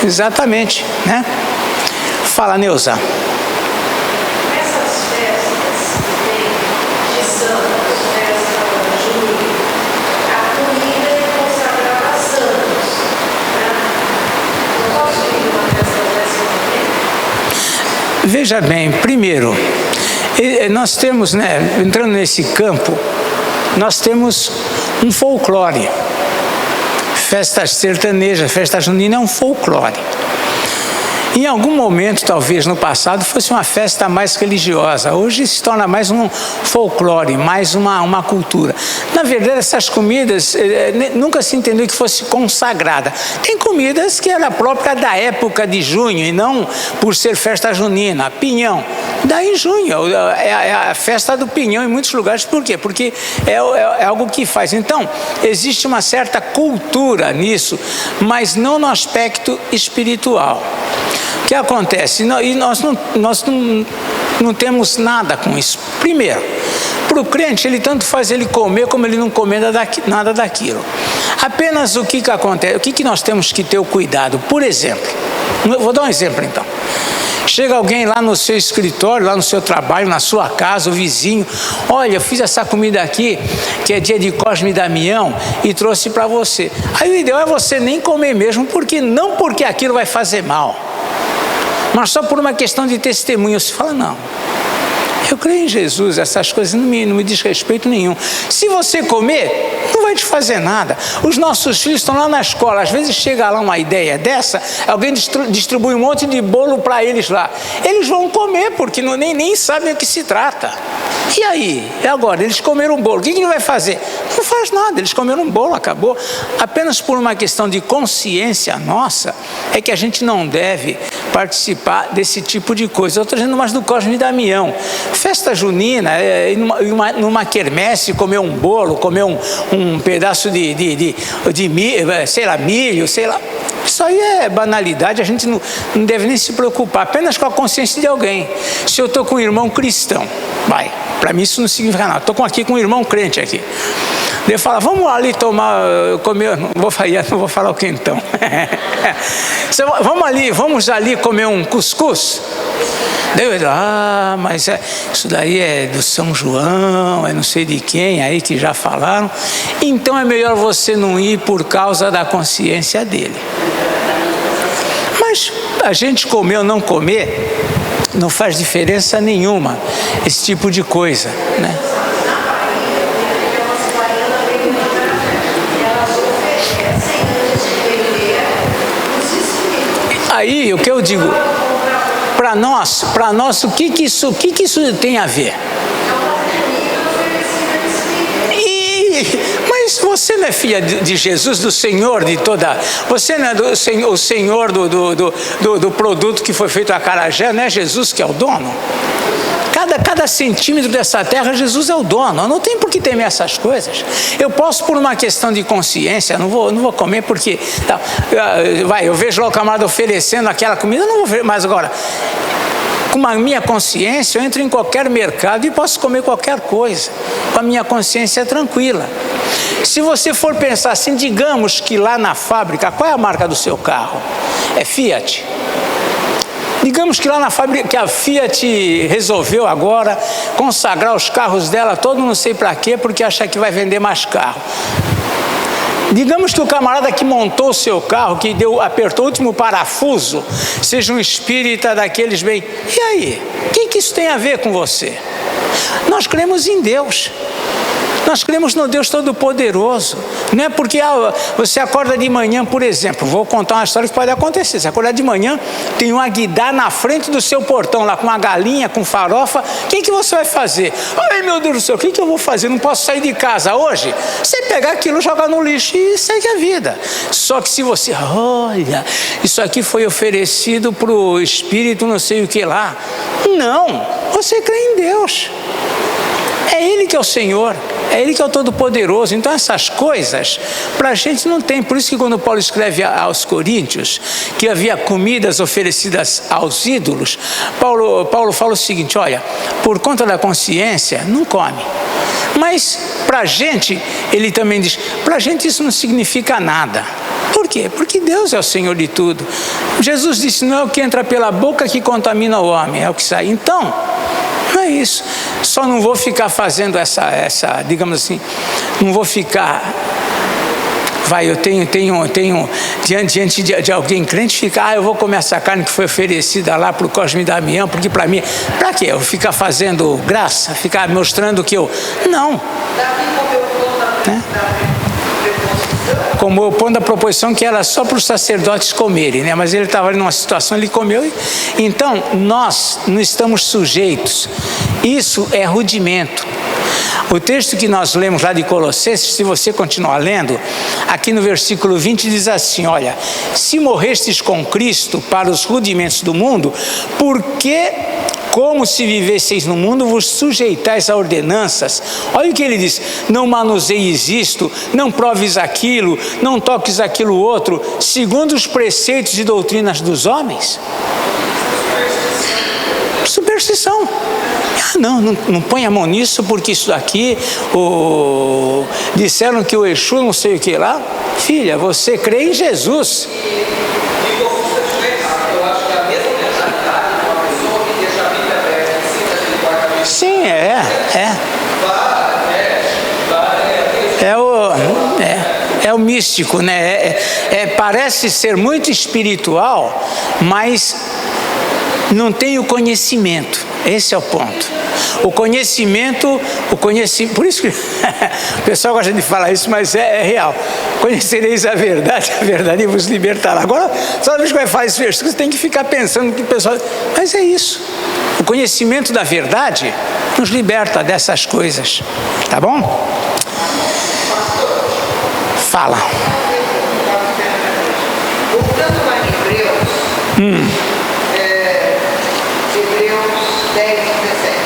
Exatamente, né? Fala, Neuza. Essas festas que tem de santos, festa júlia, a comida é consagrada a santos, né? Não posso ir numa festa dessa também? Veja bem, primeiro, nós temos, né, entrando nesse campo, nós temos um folclore. Festa sertaneja, festa junina é um folclore. Em algum momento, talvez no passado, fosse uma festa mais religiosa. Hoje se torna mais um folclore, mais uma cultura. Na verdade, essas comidas nunca se entendeu que fosse consagrada. Tem comidas que era própria da época de junho, e não por ser festa junina. Pinhão. Daí em junho, é a festa do pinhão em muitos lugares. Por quê? Porque é algo que faz. Então, existe uma certa cultura nisso, mas não no aspecto espiritual. O que acontece? E nós não temos nada com isso. Primeiro, para o crente, ele tanto faz ele comer como ele não comer nada daquilo. Apenas o que acontece? O que nós temos que ter o cuidado? Por exemplo, vou dar um exemplo então. Chega alguém lá no seu escritório, lá no seu trabalho, na sua casa, o vizinho: olha, eu fiz essa comida aqui, que é dia de Cosme e Damião, e trouxe para você. Aí o ideal é você nem comer mesmo, não porque aquilo vai fazer mal, mas só por uma questão de testemunho. Você fala: não, eu creio em Jesus, essas coisas não me diz respeito nenhum. Se você comer, Não vai te fazer nada. Os nossos filhos estão lá na escola, às vezes chega lá uma ideia dessa, alguém distribui um monte de bolo para eles lá. Eles vão comer, porque nem sabem o que se trata. E aí? E agora? Eles comeram um bolo. O que ele vai fazer? Não faz nada, eles comeram um bolo, acabou. Apenas por uma questão de consciência nossa, é que a gente não deve participar desse tipo de coisa. Eu estou dizendo mais do Cosme e Damião. Festa junina, numa quermesse, comer um bolo, comer um pedaço de sei lá, milho, sei lá. Isso aí é banalidade, a gente não deve nem se preocupar, apenas com a consciência de alguém. Se eu estou com um irmão cristão, para mim isso não significa nada. Estou aqui com um irmão crente aqui. Ele fala, vamos ali comer, não vou falar o que então. Vamos ali comer um cuscuz. Daí eu digo, mas isso daí é do São João, é não sei de quem aí que já falaram. Então é melhor você não ir por causa da consciência dele. Mas a gente comer ou não comer, não faz diferença nenhuma, esse tipo de coisa, né? Aí, o que eu digo, para nós, o que isso tem a ver? Mas você não é filha de Jesus, do Senhor de toda... Você não é o Senhor do produto que foi feito a acarajé, não é Jesus que é o dono? Cada centímetro dessa terra, Jesus é o dono. Eu não tenho por que temer essas coisas. Eu posso, por uma questão de consciência, não vou comer porque... eu vejo lá o camarada oferecendo aquela comida, eu não vou ver, mas agora... Com a minha consciência, eu entro em qualquer mercado e posso comer qualquer coisa. Com a minha consciência tranquila. Se você for pensar assim, digamos que lá na fábrica, qual é a marca do seu carro? É Fiat. Digamos que lá na fábrica, que a Fiat resolveu agora consagrar os carros dela, todo não sei para quê, porque acha que vai vender mais carro. Digamos que o camarada que montou o seu carro, que apertou o último parafuso, seja um espírita daqueles bem... E aí? O que isso tem a ver com você? Nós cremos em Deus. Nós cremos no Deus Todo-Poderoso. Não é porque você acorda de manhã, por exemplo, vou contar uma história que pode acontecer. Você acordar de manhã, tem um aguidar na frente do seu portão, lá com uma galinha, com farofa. O que você vai fazer? Ai, meu Deus do céu, o que eu vou fazer? Não posso sair de casa hoje? Você pegar aquilo, jogar no lixo e segue a vida. Só que se você, olha, isso aqui foi oferecido para o Espírito não sei o que lá. Não, você crê em Deus. É Ele que é o Senhor, é Ele que é o Todo-Poderoso. Então essas coisas, para a gente não tem. Por isso que quando Paulo escreve aos Coríntios, que havia comidas oferecidas aos ídolos, Paulo fala o seguinte, olha, por conta da consciência, não come. Mas para a gente, ele também diz, para a gente isso não significa nada. Por quê? Porque Deus é o Senhor de tudo. Jesus disse, não é o que entra pela boca que contamina o homem, é o que sai. Então, não é isso. Só não vou ficar fazendo essa digamos assim, não vou ficar... eu tenho diante de alguém crente, ficar, eu vou comer essa carne que foi oferecida lá para o Cosme e Damião, porque para mim, para quê? Eu ficar fazendo graça, ficar mostrando que eu... Não. Como o pão da proposição que era só para os sacerdotes comerem, né? Mas ele estava ali numa situação, ele comeu. Então, nós não estamos sujeitos. Isso é rudimento. O texto que nós lemos lá de Colossenses, se você continuar lendo, aqui no versículo 20 diz assim, olha, se morrestes com Cristo para os rudimentos do mundo, por que, como se vivesseis no mundo, vos sujeitais a ordenanças? Olha o que ele diz, não manuseis isto, não proves aquilo, não toques aquilo outro, segundo os preceitos e doutrinas dos homens? Superstição. Não põe a mão nisso, porque isso daqui, disseram que o Exu não sei o que lá. Filha, você crê em Jesus. Sim, é o místico, né?, é, é, é, é o místico, né? É, é, é o místico, né? É, é, é, é o místico, né? É, é, é o místico, né? É, é, é o místico, né? É, é, é o místico, né? É, é, é o místico, né? É, é, é o místico, né? É, é, é o místico, né? É, é, é, é o místico, né? É, é, parece ser muito espiritual, mas não tem o conhecimento. Esse é o ponto. O conhecimento, por isso que o pessoal gosta de falar isso, mas é real. Conhecereis a verdade vos libertará. Agora, toda vez que vai falar esse versículo, você tem que ficar pensando que o pessoal... Mas é isso. O conhecimento da verdade nos liberta dessas coisas. Tá bom? Fala. Voltando lá em Hebreus, Hebreus 10, 17.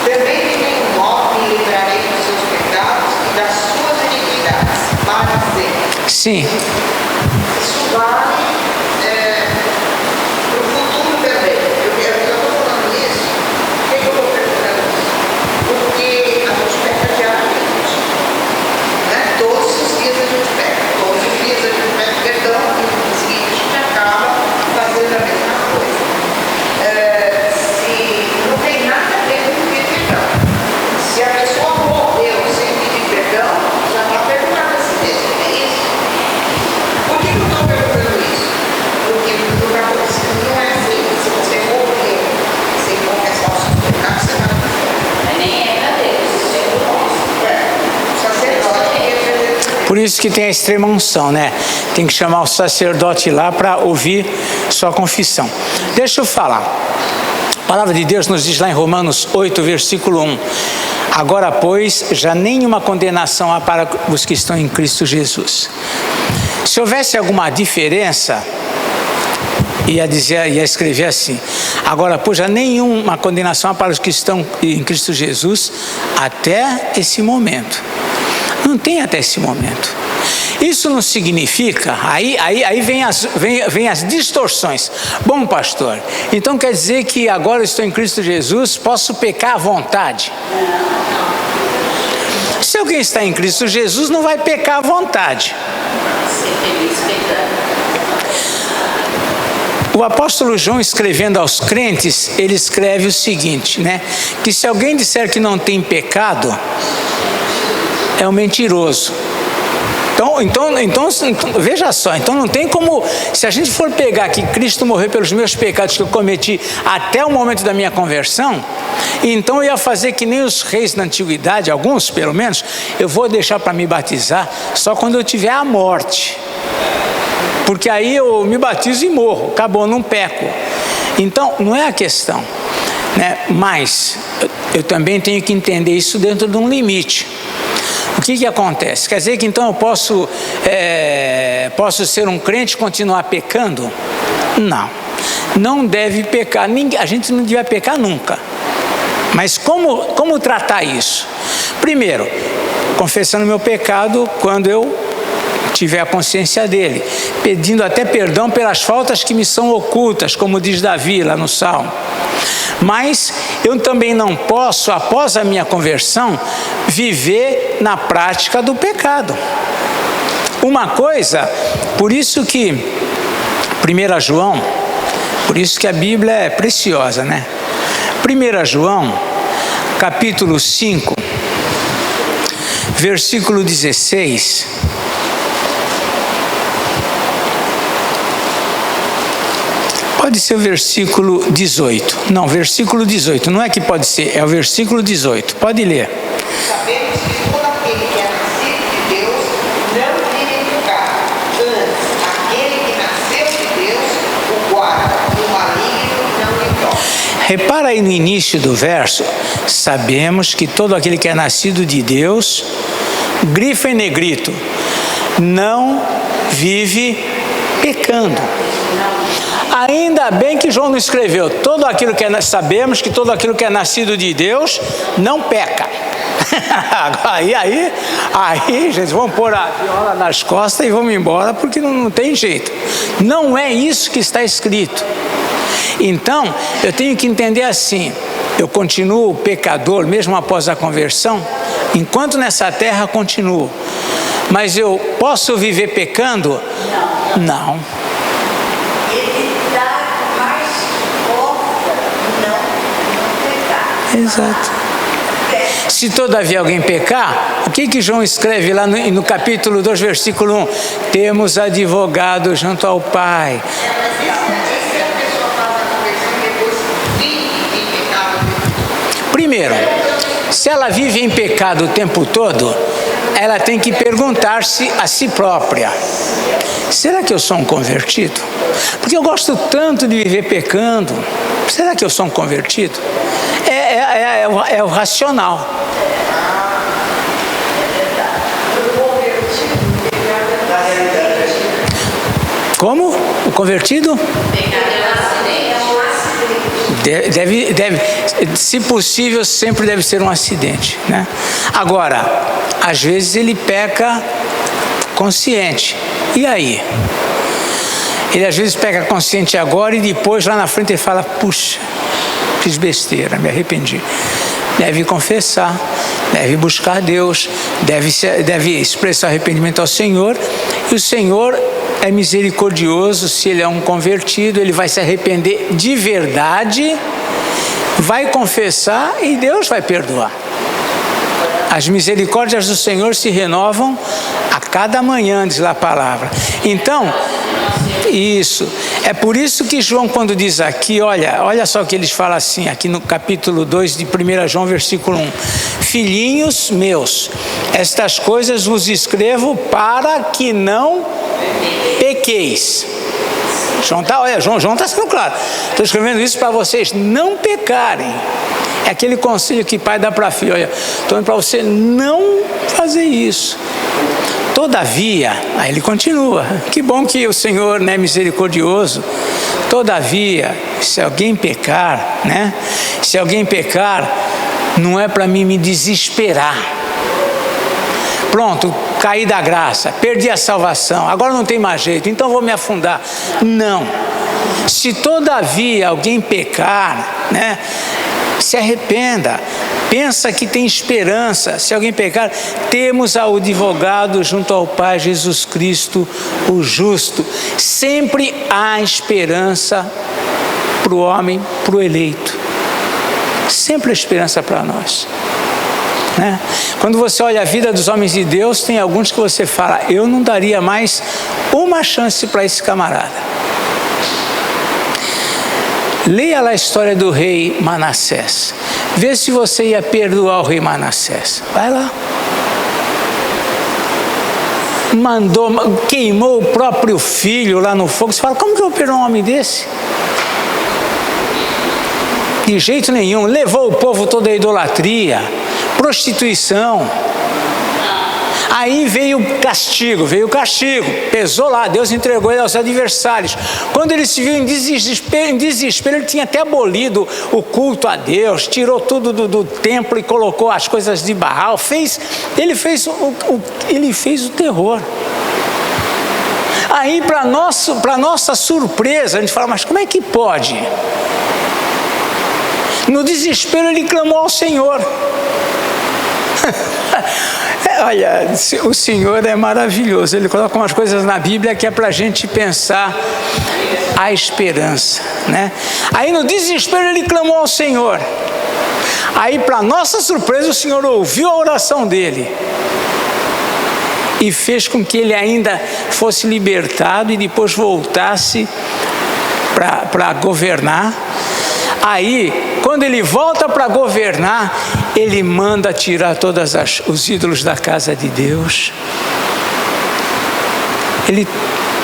Também de nenhum modo me livrarei dos seus pecados e das suas iniquidades, para sempre. Sim. Isso vale para o futuro também. Eu estou falando isso, por que eu estou perguntando isso? Porque a gente peca diariamente. Né? Todos os dias a gente peca. Todos os dias a gente pede perdão e em seguida a gente acaba fazendo a mesma coisa. Se não tem nada a ver com pedir perdão. Se a pessoa morreu sem pedir perdão, já está perdoada a si mesma, é isso? Por que eu estou perguntando isso? Porque o que está acontecendo não é assim. Se você morrer sem confessar os seus pecados, você vai morrer. Mas nem é para Deus, isso é para nós. O sacerdote que é Por isso que tem a extrema unção, né? Tem que chamar o sacerdote lá para ouvir sua confissão. Deixa eu falar. A palavra de Deus nos diz lá em Romanos 8, versículo 1. Agora, pois, já nenhuma condenação há para os que estão em Cristo Jesus. Se houvesse alguma diferença, ia escrever assim: agora, pois, já nenhuma condenação há para os que estão em Cristo Jesus até esse momento. Não tem até esse momento. Isso não significa, aí vem as distorções. Bom, pastor, então quer dizer que agora eu estou em Cristo Jesus, posso pecar à vontade? Se alguém está em Cristo Jesus, não vai pecar à vontade. Ser feliz pecando. O apóstolo João, escrevendo aos crentes, ele escreve o seguinte, né? Que se alguém disser que não tem pecado, é um mentiroso. Então, veja só, então não tem como, se a gente for pegar que Cristo morreu pelos meus pecados que eu cometi até o momento da minha conversão, então eu ia fazer que nem os reis da antiguidade, alguns pelo menos, eu vou deixar para me batizar só quando eu tiver a morte. Porque aí eu me batizo e morro, acabou, não peco. Então, não é a questão, né? Mas eu também tenho que entender isso dentro de um limite. O que acontece? Quer dizer que então eu posso ser um crente e continuar pecando? Não deve pecar, a gente não deve pecar nunca. Mas como tratar isso? Primeiro, confessando meu pecado quando eu tiver a consciência dele, pedindo até perdão pelas faltas que me são ocultas, como diz Davi lá no Salmo. Mas eu também não posso, após a minha conversão, viver na prática do pecado. Uma coisa, por isso que 1 João, por isso que a Bíblia é preciosa, né? 1 João, capítulo 5, versículo 16... Pode ser o versículo 18. Não, versículo 18. Não é que pode ser, é o versículo 18. Pode ler. Sabemos que todo aquele que é nascido de Deus não vive em pecado. Antes, aquele que nasceu de Deus o guarda, e o maligno não lhe toca. Repara aí no início do verso. Sabemos que todo aquele que é nascido de Deus, grifo em negrito, não vive pecando. Ainda bem que João não escreveu, sabemos que todo aquilo que é nascido de Deus não peca. aí, gente, vamos pôr a viola nas costas e vamos embora, porque não tem jeito. Não é isso que está escrito. Então, eu tenho que entender assim, eu continuo pecador mesmo após a conversão, enquanto nessa terra continuo. Mas eu posso viver pecando? Não. Exato. Se todavia alguém pecar, o que João escreve lá no capítulo 2, versículo 1? Temos advogado junto ao Pai. Mas e se a pessoa faz a conversão e depois Primeiro, se ela vive em pecado o tempo todo, ela tem que perguntar-se a si própria: será que eu sou um convertido? Porque eu gosto tanto de viver pecando. Será que eu sou um convertido? É o racional. Como? O convertido? Deve, se possível, sempre deve ser um acidente, né? Agora, às vezes ele peca consciente. E aí? Ele às vezes peca consciente agora e depois lá na frente ele fala: puxa, fiz besteira, me arrependi. Deve confessar, deve buscar Deus, deve expressar arrependimento ao Senhor, e o Senhor é misericordioso. Se ele é um convertido, ele vai se arrepender de verdade, vai confessar e Deus vai perdoar. As misericórdias do Senhor se renovam a cada manhã, diz lá a palavra. Então, isso, é por isso que João, quando diz aqui, olha só o que eles falam assim, aqui no capítulo 2 de 1 João, versículo 1. Filhinhos meus, estas coisas vos escrevo para que não pequeis. João está sendo claro. Estou escrevendo isso para vocês não pecarem. É aquele conselho que pai dá para a filha: olha, estou indo para você não fazer isso. Todavia, aí ele continua, que bom que o Senhor é misericordioso. Todavia, se alguém pecar, né? Se alguém pecar, não é para mim me desesperar. Pronto, caí da graça, perdi a salvação, agora não tem mais jeito, então vou me afundar. Não. Se todavia alguém pecar, né? Se arrependa, pensa que tem esperança. Se alguém pecar, temos ao advogado junto ao Pai, Jesus Cristo, o justo. Sempre há esperança para o homem, para o eleito. Sempre há esperança para nós, né? Quando você olha a vida dos homens de Deus, tem alguns que você fala: eu não daria mais uma chance para esse camarada. Leia lá a história do rei Manassés. Vê se você ia perdoar o rei Manassés. Vai lá. Queimou o próprio filho lá no fogo. Você fala: como que eu perdoar um homem desse? De jeito nenhum. Levou o povo todo à idolatria, prostituição. Aí veio o castigo, pesou lá, Deus entregou ele aos adversários. Quando ele se viu em desespero, ele tinha até abolido o culto a Deus, tirou tudo do templo e colocou as coisas de Baal. Ele fez o terror. Aí, para nossa surpresa, a gente fala: mas como é que pode? No desespero ele clamou ao Senhor. Olha, o Senhor é maravilhoso. Ele coloca umas coisas na Bíblia que é para a gente pensar a esperança, né? Aí no desespero ele clamou ao Senhor. Aí, para nossa surpresa, o Senhor ouviu a oração dele e fez com que ele ainda fosse libertado e depois voltasse para governar. Aí, quando ele volta para governar, ele manda tirar todos os ídolos da casa de Deus. Ele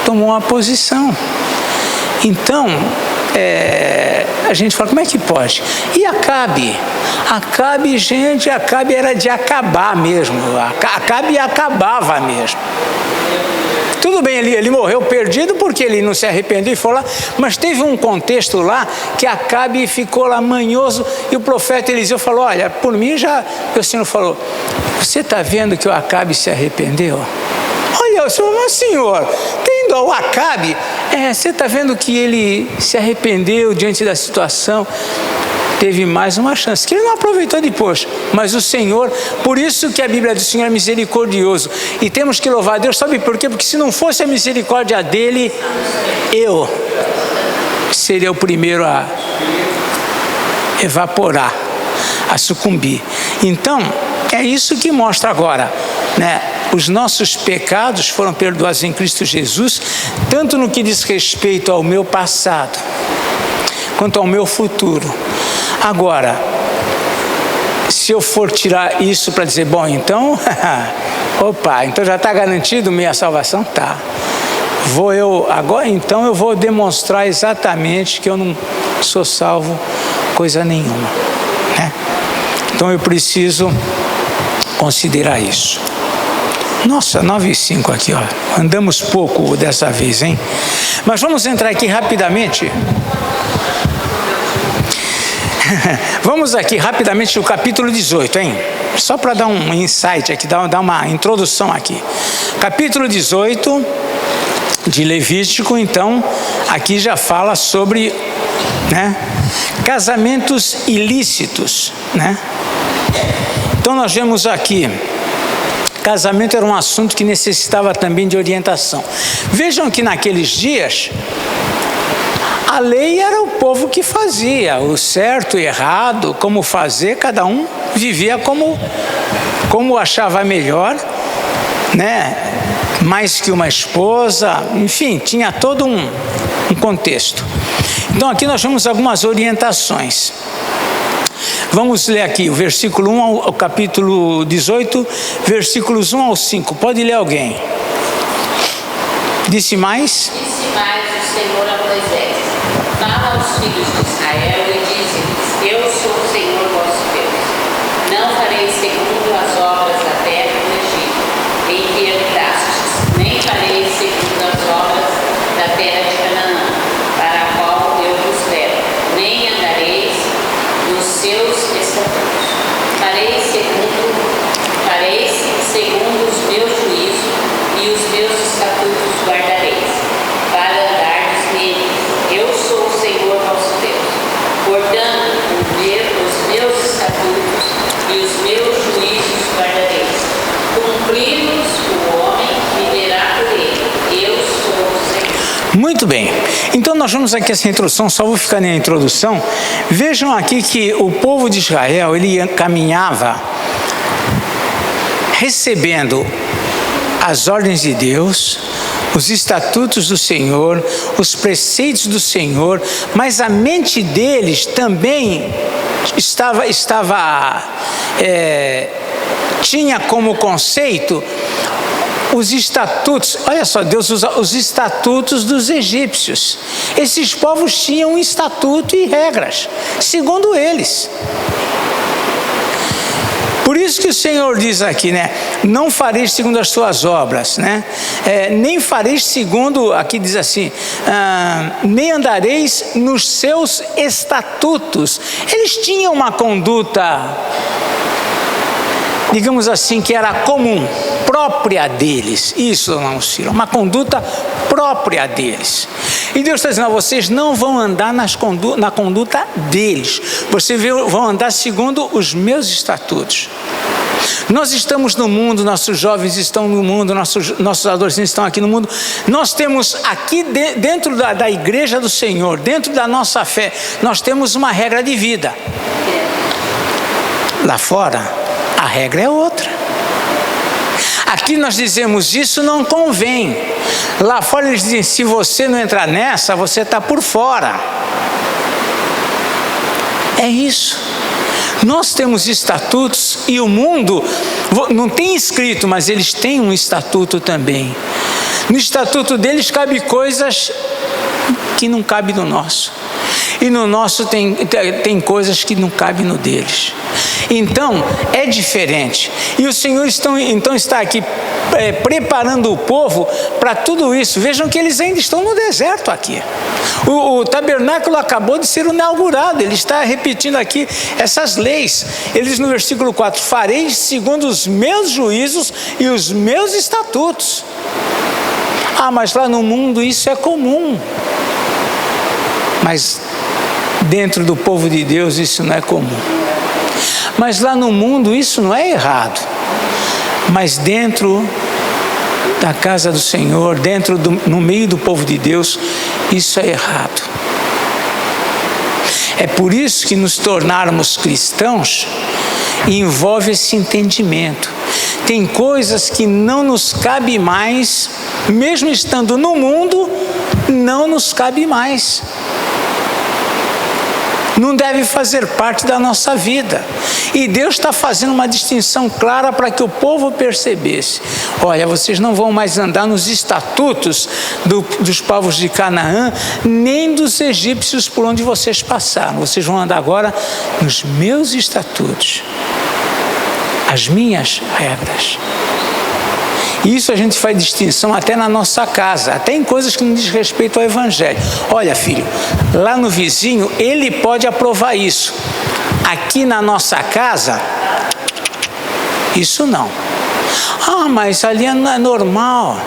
tomou uma posição. Então, a gente fala: como é que pode? E Acabe? Acabe era de acabar mesmo. Acabe acabava mesmo. Tudo bem, ele morreu perdido porque ele não se arrependeu e foi lá, mas teve um contexto lá que Acabe ficou lá manhoso e o profeta Eliseu falou: olha, por mim já... O Senhor falou: você está vendo que o Acabe se arrependeu? Olha, o Senhor, mas Senhor, tem dó o Acabe? Você está vendo que ele se arrependeu diante da situação? Teve mais uma chance, que ele não aproveitou depois, mas o Senhor, por isso que a Bíblia do Senhor é misericordioso, e temos que louvar a Deus, sabe por quê? Porque se não fosse a misericórdia dele, eu seria o primeiro a evaporar, a sucumbir. Então, é isso que mostra agora, né? Os nossos pecados foram perdoados em Cristo Jesus, tanto no que diz respeito ao meu passado, quanto ao meu futuro. Agora, se eu for tirar isso para dizer, bom, então, opa, então já está garantido minha salvação? Tá. Agora então eu vou demonstrar exatamente que eu não sou salvo coisa nenhuma, né? Então eu preciso considerar isso. Nossa, 9:05 aqui, ó. Andamos pouco dessa vez, hein? Mas vamos entrar aqui rapidamente. Vamos aqui rapidamente no capítulo 18, hein? Só para dar um insight aqui, dar uma introdução aqui. Capítulo 18 de Levítico, então, aqui já fala sobre, né, casamentos ilícitos, né? Então nós vemos aqui, casamento era um assunto que necessitava também de orientação. Vejam que naqueles dias, a lei era o povo que fazia, o certo e errado, como fazer, cada um vivia como achava melhor, né? Mais que uma esposa, enfim, tinha todo um contexto. Então aqui nós temos algumas orientações. Vamos ler aqui o versículo 1 ao capítulo 18, versículos 1 ao 5. Pode ler alguém? Disse mais o Senhor a Moisés: fala aos filhos de Israel e dize-lhes: eu sou o Senhor vosso Deus. Não farei segundo as obras da terra do Egito, em que habitastes, nem farei segundo as obras da terra de Canaã, para a qual eu vos levo, nem andareis nos seus estatutos. Farei segundo os meus juízos e os meus estatutos guardareis, para andardes neles. Eu sou o Senhor vosso Deus. Portanto, os meus estatutos e os meus juízos guardareis. Cumpri-los o homem viverá por ele. Eu sou o Senhor. Muito bem, então nós vamos aqui essa introdução, só vou ficar na introdução. Vejam aqui que o povo de Israel, ele caminhava recebendo as ordens de Deus, os estatutos do Senhor, os preceitos do Senhor, mas a mente deles também tinha como conceito os estatutos. Olha só, Deus usa os estatutos dos egípcios. Esses povos tinham um estatuto e regras, segundo eles. Por isso que o Senhor diz aqui, né? Não fareis segundo as tuas obras, né? Nem fareis segundo, aqui diz assim, nem andareis nos seus estatutos. Eles tinham uma conduta, digamos assim, que era comum, própria deles. Isso, irmãos, uma conduta própria deles. E Deus está dizendo: vocês não vão andar na conduta deles, vocês vão andar segundo os meus estatutos. Nós estamos no mundo, nossos jovens estão no mundo, nossos adolescentes estão aqui no mundo. Nós temos aqui dentro da igreja do Senhor, dentro da nossa fé, nós temos uma regra de vida. Lá fora, a regra é outra. Aqui nós dizemos: isso não convém. Lá fora eles dizem: se você não entrar nessa, você está por fora. É isso. Nós temos estatutos e o mundo não tem escrito, mas eles têm um estatuto também. No estatuto deles cabe coisas que não cabem no nosso. E no nosso tem coisas que não cabem no deles. Então, é diferente. E o Senhor então está aqui preparando o povo para tudo isso. Vejam que eles ainda estão no deserto aqui. O tabernáculo acabou de ser inaugurado. Ele está repetindo aqui essas leis. Ele diz no versículo 4: fareis segundo os meus juízos e os meus estatutos. Ah, mas lá no mundo isso é comum. Mas dentro do povo de Deus isso não é comum. Mas lá no mundo isso não é errado. Mas dentro da casa do Senhor, no meio do povo de Deus, isso é errado. É por isso que nos tornarmos cristãos envolve esse entendimento. Tem coisas que não nos cabe mais, mesmo estando no mundo, não nos cabe mais. não deve fazer parte da nossa vida. E Deus está fazendo uma distinção clara para que o povo percebesse: olha, vocês não vão mais andar nos estatutos dos povos de Canaã, nem dos egípcios por onde vocês passaram. Vocês vão andar agora nos meus estatutos, as minhas regras. Isso a gente faz distinção até na nossa casa, até em coisas que não diz respeito ao Evangelho. Olha, filho, lá no vizinho, ele pode aprovar isso. Aqui na nossa casa, isso não. Ah, mas ali não é normal.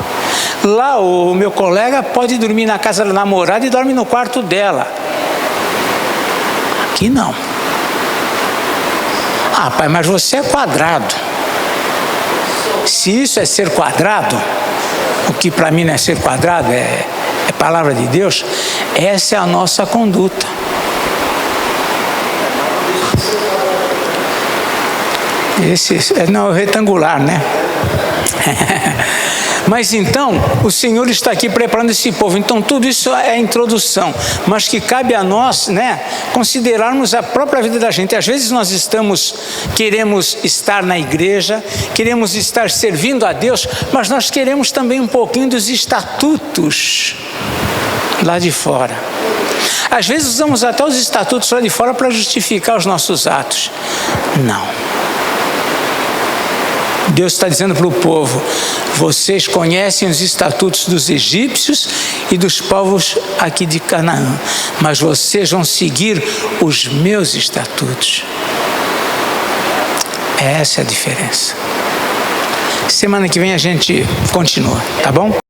Lá o meu colega pode dormir na casa da namorada e dorme no quarto dela. Aqui não. Ah, pai, mas você é quadrado. Se isso é ser quadrado, o que para mim não é ser quadrado, é palavra de Deus, essa é a nossa conduta. Não, retangular, né? Mas então, o Senhor está aqui preparando esse povo. Então, tudo isso é a introdução, mas que cabe a nós, né, considerarmos a própria vida da gente. Às vezes nós queremos estar na igreja, queremos estar servindo a Deus, mas nós queremos também um pouquinho dos estatutos lá de fora. Às vezes usamos até os estatutos lá de fora para justificar os nossos atos. Não. Deus está dizendo para o povo: vocês conhecem os estatutos dos egípcios e dos povos aqui de Canaã, mas vocês vão seguir os meus estatutos. Essa é a diferença. Semana que vem a gente continua, tá bom?